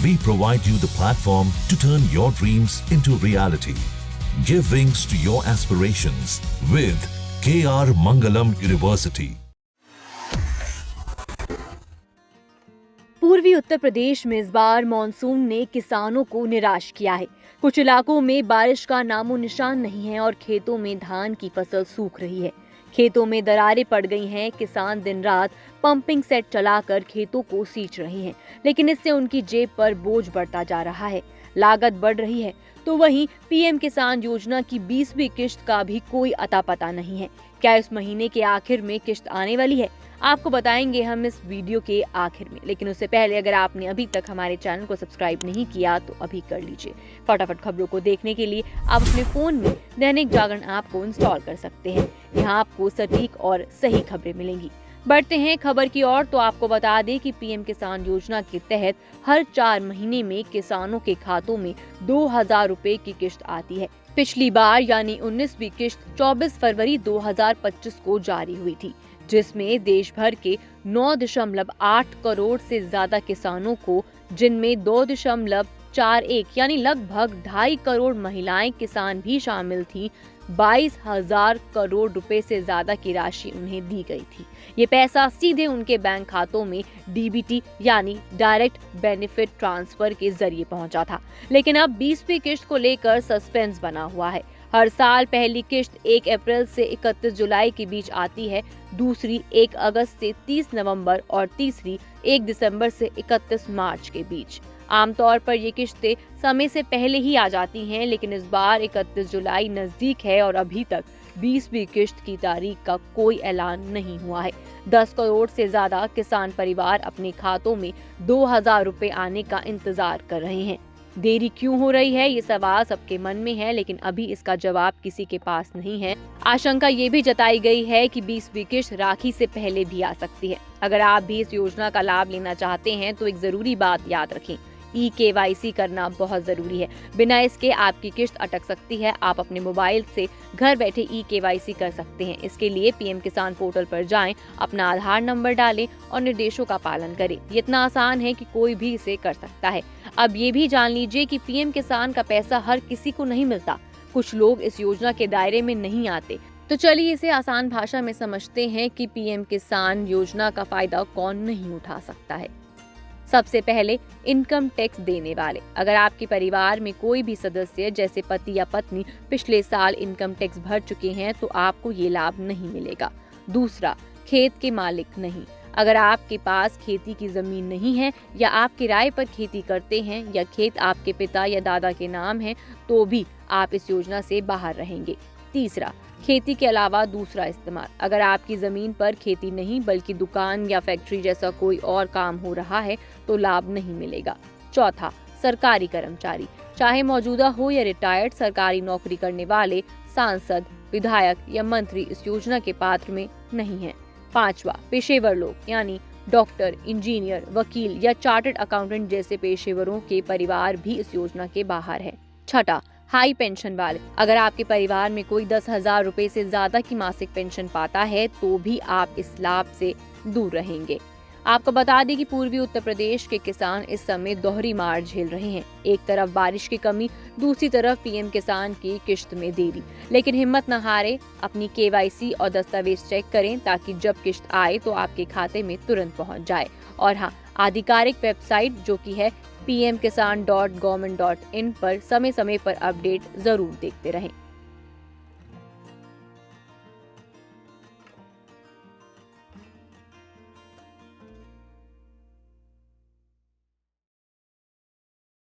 We provide you the platform to turn your dreams into reality. Give wings to your aspirations with KR Mangalam University. पूर्वी उत्तर प्रदेश में इस बार monsoon ने किसानों को निराश किया है। कुछ इलाकों में बारिश का नामो निशान नहीं है और खेतों में धान की फसल सूख रही है। खेतों में दरारें पड़ गई हैं। किसान दिन रात पंपिंग सेट चलाकर खेतों को सींच रहे हैं, लेकिन इससे उनकी जेब पर बोझ बढ़ता जा रहा है। लागत बढ़ रही है तो वहीं पीएम किसान योजना की 20वीं किश्त का भी कोई अता पता नहीं है। क्या इस महीने के आखिर में किश्त आने वाली है? आपको बताएंगे हम इस वीडियो के आखिर में, लेकिन उससे पहले अगर आपने अभी तक हमारे चैनल को सब्सक्राइब नहीं किया तो अभी कर लीजिए। फटाफट खबरों को देखने के लिए आप अपने फोन में दैनिक जागरण ऐप को इंस्टॉल कर सकते हैं। यहाँ आपको सटीक और सही खबरें मिलेंगी। बढ़ते हैं खबर की ओर तो आपको बता दें कि पीएम किसान योजना के तहत हर 4 महीने में किसानों के खातों में 2000 रुपए की किश्त आती है। पिछली बार यानी 19वीं किश्त 24 फरवरी 2025 को जारी हुई थी, जिसमें देश भर के 9.8 करोड़ से ज्यादा किसानों को, जिनमें 2.41 यानी लगभग 2.5 करोड़ महिलाएं किसान भी शामिल थी, 22,000 करोड़ रुपए से ज्यादा की राशि उन्हें दी गई थी। ये पैसा सीधे उनके बैंक खातों में डीबीटी यानी डायरेक्ट बेनिफिट ट्रांसफर के जरिए पहुंचा था। लेकिन अब 20वीं किश्त को लेकर सस्पेंस बना हुआ है। हर साल पहली किश्त 1 अप्रैल से 31 जुलाई के बीच आती है, दूसरी 1 अगस्त से 30 नवंबर और तीसरी 1 दिसंबर से 31 मार्च के बीच। आमतौर पर ये किश्तें समय से पहले ही आ जाती हैं, लेकिन इस बार 31 जुलाई नजदीक है और अभी तक 20वीं किश्त की तारीख का कोई ऐलान नहीं हुआ है। 10 करोड़ से ज्यादा किसान परिवार अपने खातों में 2000 रुपए आने का इंतजार कर रहे हैं। देरी क्यों हो रही है, ये सवाल सबके मन में है, लेकिन अभी इसका जवाब किसी के पास नहीं है। आशंका ये भी जताई गई है कि 20वीं किश्त राखी से पहले भी आ सकती है। अगर आप भी इस योजना का लाभ लेना चाहते हैं तो एक जरूरी बात याद रखें, KYC करना बहुत जरूरी है। बिना इसके आपकी किश्त अटक सकती है। आप अपने मोबाइल से घर बैठे KYC कर सकते हैं। इसके लिए पीएम किसान पोर्टल पर जाएं, अपना आधार नंबर डालें और निर्देशों का पालन करें। ये इतना आसान है कि कोई भी इसे कर सकता है। अब ये भी जान लीजिए कि पीएम किसान का पैसा हर किसी को नहीं मिलता। कुछ लोग इस योजना के दायरे में नहीं आते। तो चलिए इसे आसान भाषा में समझते हैं कि पीएम किसान योजना का फायदा कौन नहीं उठा सकता है। सबसे पहले इनकम टैक्स देने वाले। अगर आपके परिवार में कोई भी सदस्य जैसे पति या पत्नी पिछले साल इनकम टैक्स भर चुके हैं तो आपको ये लाभ नहीं मिलेगा। दूसरा, खेत के मालिक नहीं। अगर आपके पास खेती की जमीन नहीं है या आप किराए पर खेती करते हैं या खेत आपके पिता या दादा के नाम है तो भी आप इस योजना से बाहर रहेंगे। तीसरा, खेती के अलावा दूसरा इस्तेमाल। अगर आपकी जमीन पर खेती नहीं बल्कि दुकान या फैक्ट्री जैसा कोई और काम हो रहा है तो लाभ नहीं मिलेगा। चौथा, सरकारी कर्मचारी, चाहे मौजूदा हो या रिटायर्ड सरकारी नौकरी करने वाले, सांसद, विधायक या मंत्री इस योजना के पात्र में नहीं है। पांचवा, पेशेवर लोग यानी डॉक्टर, इंजीनियर, वकील या चार्टर्ड अकाउंटेंट जैसे पेशेवरों के परिवार भी इस योजना के बाहर है। छठा, हाई पेंशन वाले। अगर आपके परिवार में कोई 10,000 रुपए से ज्यादा की मासिक पेंशन पाता है तो भी आप इस लाभ से दूर रहेंगे। आपको बता दें कि पूर्वी उत्तर प्रदेश के किसान इस समय दोहरी मार झेल रहे हैं। एक तरफ बारिश की कमी, दूसरी तरफ पीएम किसान की किश्त में देरी। लेकिन हिम्मत न हारे, अपनी KYC और दस्तावेज चेक करें ताकि जब किश्त आए तो आपके खाते में तुरंत पहुंच जाए। और हाँ, आधिकारिक वेबसाइट जो कि है pmkisan.government.in पर समय समय पर अपडेट जरूर देखते रहें।